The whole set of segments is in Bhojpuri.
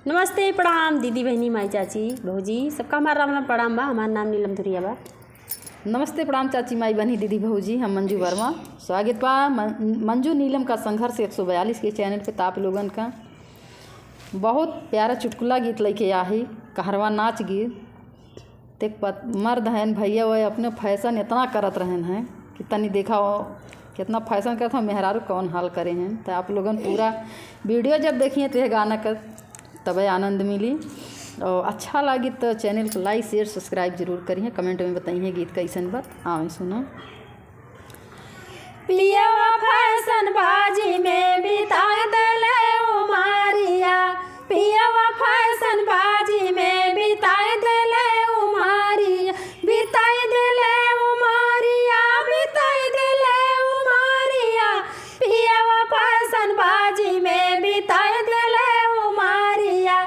नमस्ते प्रणाम दीदी बहनी माई चाची भौजी सबका हमारा राम राम प्रणाम बा। हमारा नाम नीलम धुरिया बा। नमस्ते प्रणाम चाची माई बहनी दीदी भौजी, हम मंजू वर्मा। स्वागत बा मंजू नीलम का संघर्ष 142 के चैनल पे। ताप लोगन का बहुत प्यारा चुटकुला गीत लेके आही, कहरवा नाच गीत। तेक मर्द हैं भैया वो अपने फैशन इतना करत रहन हैं कि तनी देखा वो कितना फैशन करता मेहरारू कौन हाल करे हैं। तो आप लोगन पूरा वीडियो जब देखिए तो यह गाना का तबे आनंद मिली। और अच्छा लगी तो चैनल को लाइक शेयर सब्सक्राइब जरूर करिए, कमेंट में बताइए गीत कैसन बात। आवे सुनो। पियवा फैशन बाजी में बिता दले उमारिया, पियवा फैशन बाजी में बिता दले उमारिया, बिता दले उमारिया, बिता दले उमारिया, पियवा फैशन बाजी में बिता दले उमारिया,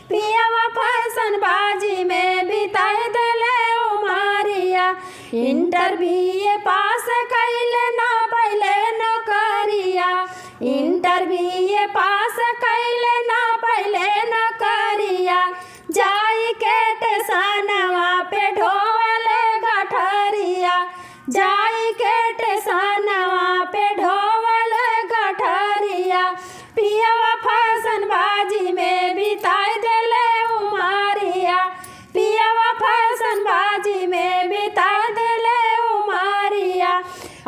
पियवा फैशन बाजी में बिता दले उमारिया। इंटर बीए पास कैले ना पहले नौकरिया, इंटर बीए पास कैले ना पहले नौकरिया, जाई के टेसनवा पे ढोवले गठरिया, जाई के टेसनवा पे ढोवले गठरिया, पियवा फैशन बाजी में बिता दले उमारिया, पियवा फैशन बाजी में बिता दले उमारिया।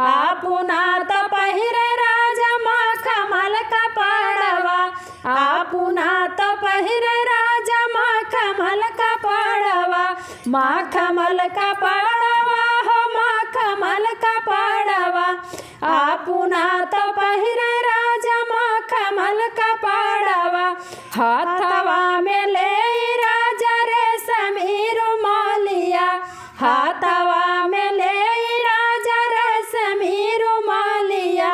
आपुना तो पहिरे राजा मखमल कपड़वा, आपुना तो पहिरे राजा मखमल कपड़वा, मखमल कपड़वा हो मखमल कपड़वा, आपुना तो पहिरे राजा मखमल कपड़वा। हाथवा में ले राजा रेशमी रुमालिया, हाथवा में ले राजा रेशमी रुमालिया,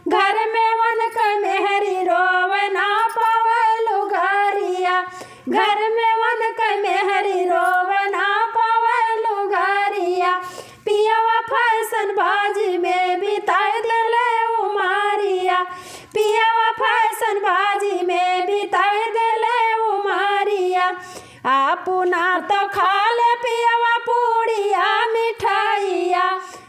घर में वन के मेहरी रोवना पवलु घरिया, घर में वन के मेहरी रोवना पवलु घरिया, पियवा फैशन बाजी में बिता दले उमारिया, पियवा फैशन बाजी में बिता दले उमारिया। आपुना तो खाले पियवा पूड़िया मिठाइया,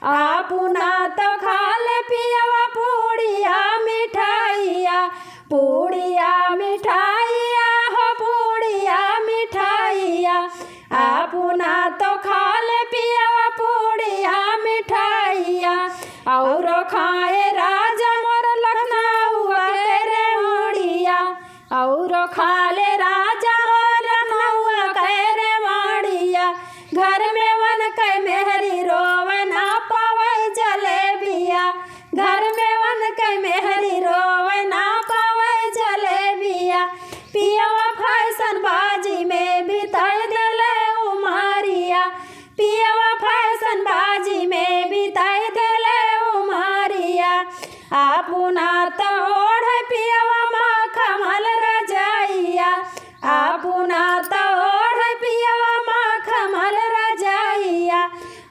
आपुना तो खाले पियवा पूड़िया मिठाइया, पूड़िया मिठाइया हो पूड़िया मिठाइया, आपुना तो खाले पियवा पूड़िया मिठाइया। और खाए राजा मोर लखनऊ के रेवड़िया, और खाले राजा मोर लखनऊ के रेवड़िया, घर में वन के मेहरी रोवना पवै जलेबिया, घर में वन के मेहरी रोवना पवै जलेबिया, पियवा फैशन बाजी में बिता दले उमारिया, पियवा फैशन बाजी में बिता दले उमारिया। आपुना तो ओढ़ पियवा मखमल रजाइया, आपुना तो ओढ़ पियवा मखमल रजाइया,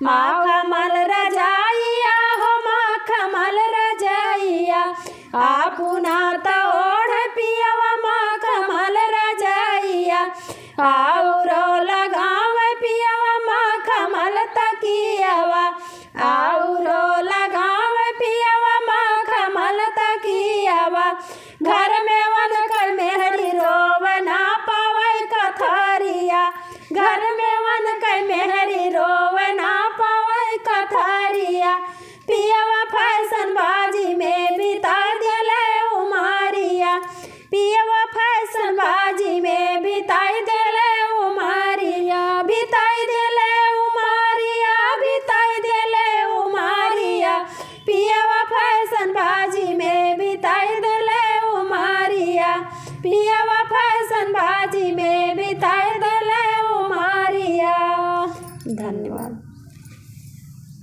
मखमल रजाइया हो मखमल रजाइया, आपुना तो ओढ़ पियवा मखमल रजाइया। औरो लगावे पियवा मखमल तकियवा, औरो लगावे पियवा मखमल तकियवा, घर में वन कर मेहरी रोवना पवै कथरिया, घर में वन कर मेहरी रोवना पवै कथरिया, पियवा फैशन बाजी में बिता दले उमारिया, पियवा फैशन बाजी में बिता दले उमारिया, बिता दले उमारिया, बिता दले उमारिया, पियवा फैशन बाजी में बिता दले उमारिया, पिया